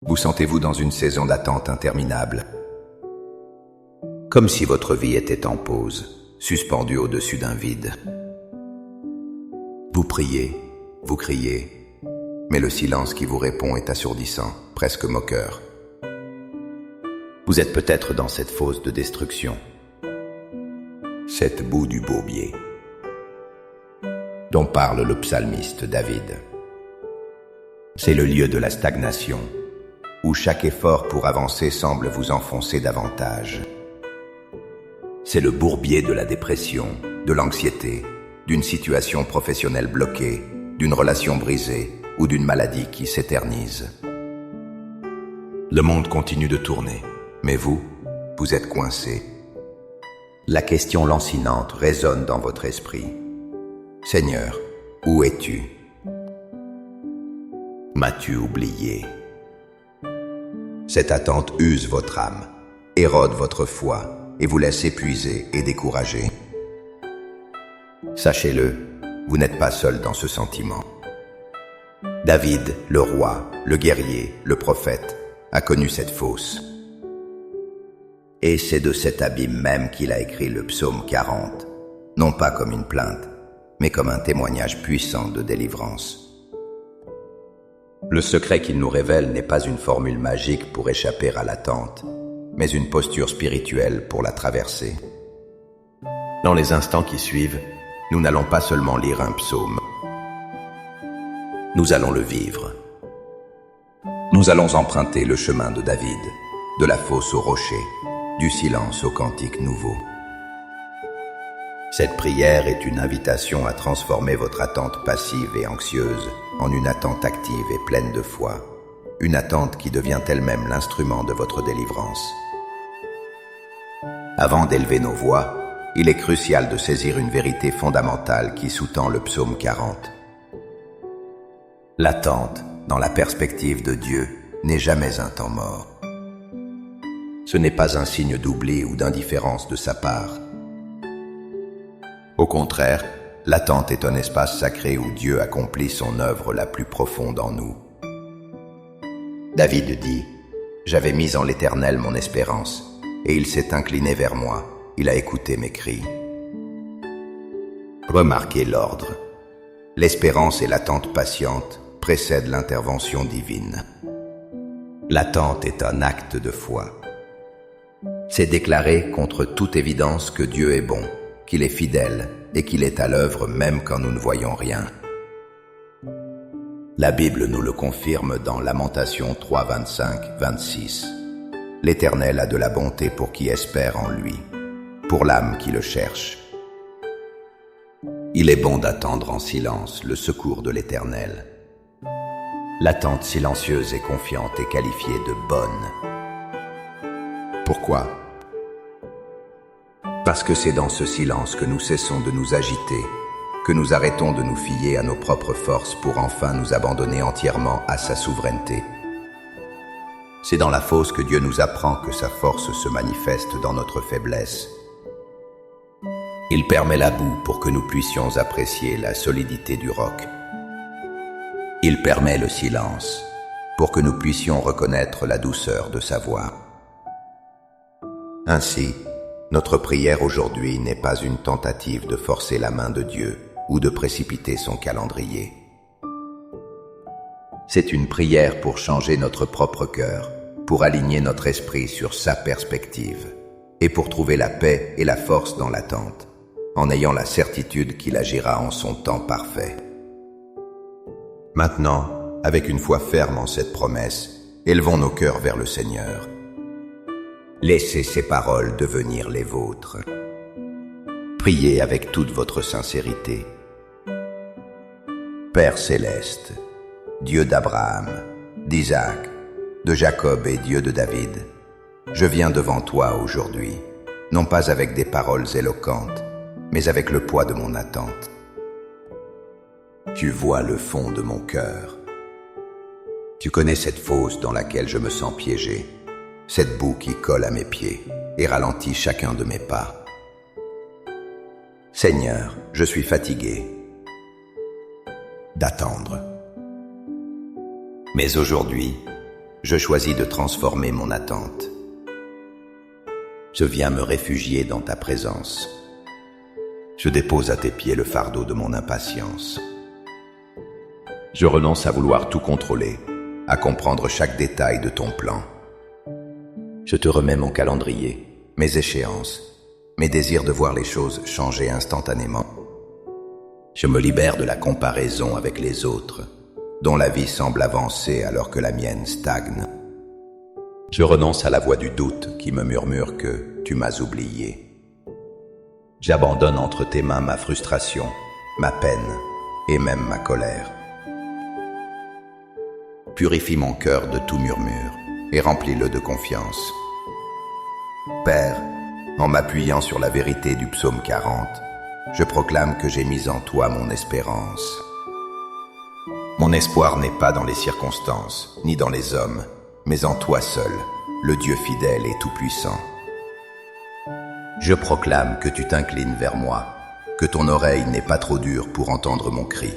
Vous sentez-vous dans une saison d'attente interminable, comme si votre vie était en pause, suspendue au-dessus d'un vide. Vous priez, vous criez, mais le silence qui vous répond est assourdissant, presque moqueur. Vous êtes peut-être dans cette fosse de destruction, cette boue du bourbier, dont parle le psalmiste David. C'est le lieu de la stagnation, où chaque effort pour avancer semble vous enfoncer davantage. C'est le bourbier de la dépression, de l'anxiété, d'une situation professionnelle bloquée, d'une relation brisée ou d'une maladie qui s'éternise. Le monde continue de tourner, mais vous êtes coincé. La question lancinante résonne dans votre esprit. Seigneur, où es-tu? M'as-tu oublié? Cette attente use votre âme, érode votre foi et vous laisse épuisé et découragé. Sachez-le, vous n'êtes pas seul dans ce sentiment. David, le roi, le guerrier, le prophète, a connu cette fosse. Et c'est de cet abîme même qu'il a écrit le psaume 40, non pas comme une plainte, mais comme un témoignage puissant de délivrance. Le secret qu'il nous révèle n'est pas une formule magique pour échapper à l'attente, mais une posture spirituelle pour la traverser. Dans les instants qui suivent, nous n'allons pas seulement lire un psaume. Nous allons le vivre. Nous allons emprunter le chemin de David, de la fosse au rocher, du silence au cantique nouveau. Cette prière est une invitation à transformer votre attente passive et anxieuse en une attente active et pleine de foi, une attente qui devient elle-même l'instrument de votre délivrance. Avant d'élever nos voix, il est crucial de saisir une vérité fondamentale qui sous-tend le psaume 40. L'attente, dans la perspective de Dieu, n'est jamais un temps mort. Ce n'est pas un signe d'oubli ou d'indifférence de sa part. Au contraire, l'attente est un espace sacré où Dieu accomplit son œuvre la plus profonde en nous. David dit « J'avais mis en l'Éternel mon espérance, et il s'est incliné vers moi, il a écouté mes cris. » Remarquez l'ordre. L'espérance et l'attente patiente précèdent l'intervention divine. L'attente est un acte de foi. C'est déclarer contre toute évidence que Dieu est bon, qu'il est fidèle et qu'il est à l'œuvre même quand nous ne voyons rien. La Bible nous le confirme dans Lamentations 3, 25, 26. L'Éternel a de la bonté pour qui espère en lui, pour l'âme qui le cherche. Il est bon d'attendre en silence le secours de l'Éternel. L'attente silencieuse et confiante est qualifiée de bonne. Pourquoi ? Parce que c'est dans ce silence que nous cessons de nous agiter, que nous arrêtons de nous fier à nos propres forces pour enfin nous abandonner entièrement à sa souveraineté. C'est dans la fosse que Dieu nous apprend que sa force se manifeste dans notre faiblesse. Il permet la boue pour que nous puissions apprécier la solidité du roc. Il permet le silence pour que nous puissions reconnaître la douceur de sa voix. Ainsi, notre prière aujourd'hui n'est pas une tentative de forcer la main de Dieu ou de précipiter son calendrier. C'est une prière pour changer notre propre cœur, pour aligner notre esprit sur sa perspective et pour trouver la paix et la force dans l'attente, en ayant la certitude qu'il agira en son temps parfait. Maintenant, avec une foi ferme en cette promesse, élevons nos cœurs vers le Seigneur. Laissez ces paroles devenir les vôtres. Priez avec toute votre sincérité. Père céleste, Dieu d'Abraham, d'Isaac, de Jacob et Dieu de David, je viens devant toi aujourd'hui, non pas avec des paroles éloquentes, mais avec le poids de mon attente. Tu vois le fond de mon cœur. Tu connais cette fosse dans laquelle je me sens piégé, cette boue qui colle à mes pieds et ralentit chacun de mes pas. Seigneur, je suis fatigué d'attendre. Mais aujourd'hui, je choisis de transformer mon attente. Je viens me réfugier dans ta présence. Je dépose à tes pieds le fardeau de mon impatience. Je renonce à vouloir tout contrôler, à comprendre chaque détail de ton plan. Je te remets mon calendrier, mes échéances, mes désirs de voir les choses changer instantanément. Je me libère de la comparaison avec les autres, dont la vie semble avancer alors que la mienne stagne. Je renonce à la voix du doute qui me murmure que tu m'as oublié. J'abandonne entre tes mains ma frustration, ma peine et même ma colère. Purifie mon cœur de tout murmure et remplis-le de confiance. Père, en m'appuyant sur la vérité du psaume 40, je proclame que j'ai mis en toi mon espérance. Mon espoir n'est pas dans les circonstances, ni dans les hommes, mais en toi seul, le Dieu fidèle et tout-puissant. Je proclame que tu t'inclines vers moi, que ton oreille n'est pas trop dure pour entendre mon cri,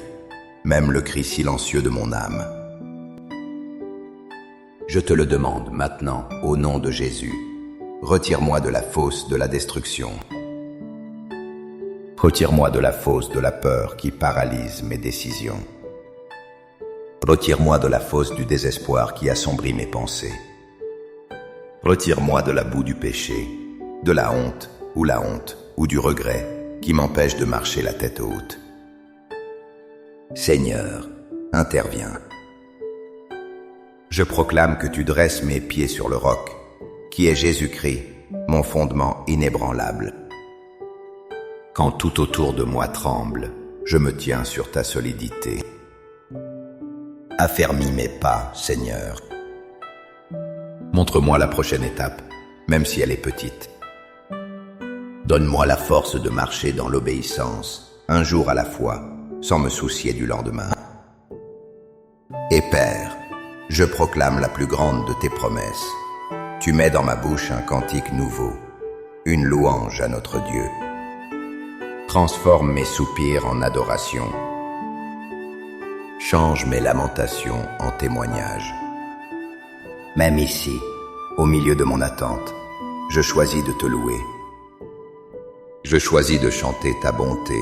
même le cri silencieux de mon âme. Je te le demande maintenant, au nom de Jésus. Retire-moi de la fosse de la destruction. Retire-moi de la fosse de la peur qui paralyse mes décisions. Retire-moi de la fosse du désespoir qui assombrit mes pensées. Retire-moi de la boue du péché, de la honte ou du regret qui m'empêche de marcher la tête haute. Seigneur, interviens. Je proclame que tu dresses mes pieds sur le roc, qui est Jésus-Christ, mon fondement inébranlable. Quand tout autour de moi tremble, je me tiens sur ta solidité. Affermis mes pas, Seigneur. Montre-moi la prochaine étape, même si elle est petite. Donne-moi la force de marcher dans l'obéissance, un jour à la fois, sans me soucier du lendemain. Et Père, je proclame la plus grande de tes promesses. Tu mets dans ma bouche un cantique nouveau, une louange à notre Dieu. Transforme mes soupirs en adoration. Change mes lamentations en témoignages. Même ici, au milieu de mon attente, je choisis de te louer. Je choisis de chanter ta bonté,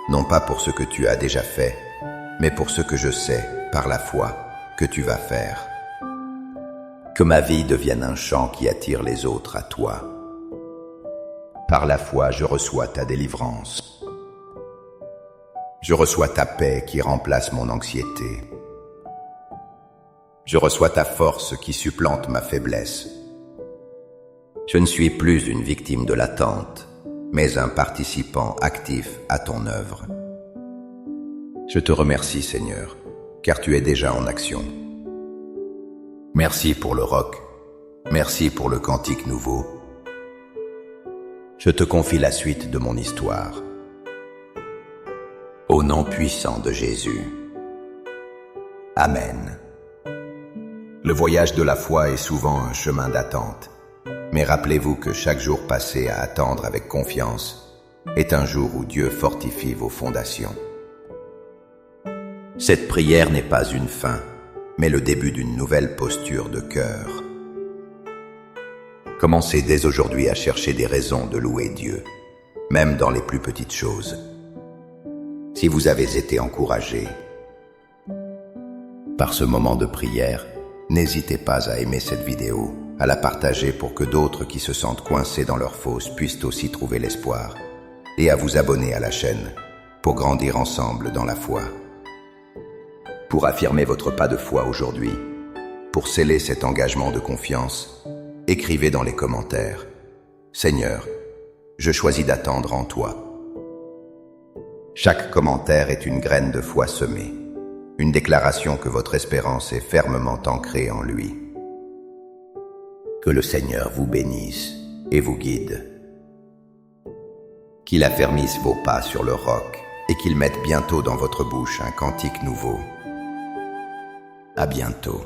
non pas pour ce que tu as déjà fait, mais pour ce que je sais, par la foi, que tu vas faire. Que ma vie devienne un chant qui attire les autres à toi. Par la foi, je reçois ta délivrance. Je reçois ta paix qui remplace mon anxiété. Je reçois ta force qui supplante ma faiblesse. Je ne suis plus une victime de l'attente, mais un participant actif à ton œuvre. Je te remercie, Seigneur, car tu es déjà en action. Merci pour le roc, merci pour le cantique nouveau. Je te confie la suite de mon histoire. Au nom puissant de Jésus. Amen. Le voyage de la foi est souvent un chemin d'attente, mais rappelez-vous que chaque jour passé à attendre avec confiance est un jour où Dieu fortifie vos fondations. Cette prière n'est pas une fin, mais le début d'une nouvelle posture de cœur. Commencez dès aujourd'hui à chercher des raisons de louer Dieu, même dans les plus petites choses. Si vous avez été encouragé par ce moment de prière, n'hésitez pas à aimer cette vidéo, à la partager pour que d'autres qui se sentent coincés dans leur fosse puissent aussi trouver l'espoir, et à vous abonner à la chaîne pour grandir ensemble dans la foi. Pour affirmer votre pas de foi aujourd'hui, pour sceller cet engagement de confiance, écrivez dans les commentaires « Seigneur, je choisis d'attendre en toi ». Chaque commentaire est une graine de foi semée, une déclaration que votre espérance est fermement ancrée en lui. Que le Seigneur vous bénisse et vous guide. Qu'il affermisse vos pas sur le roc et qu'il mette bientôt dans votre bouche un cantique nouveau. À bientôt.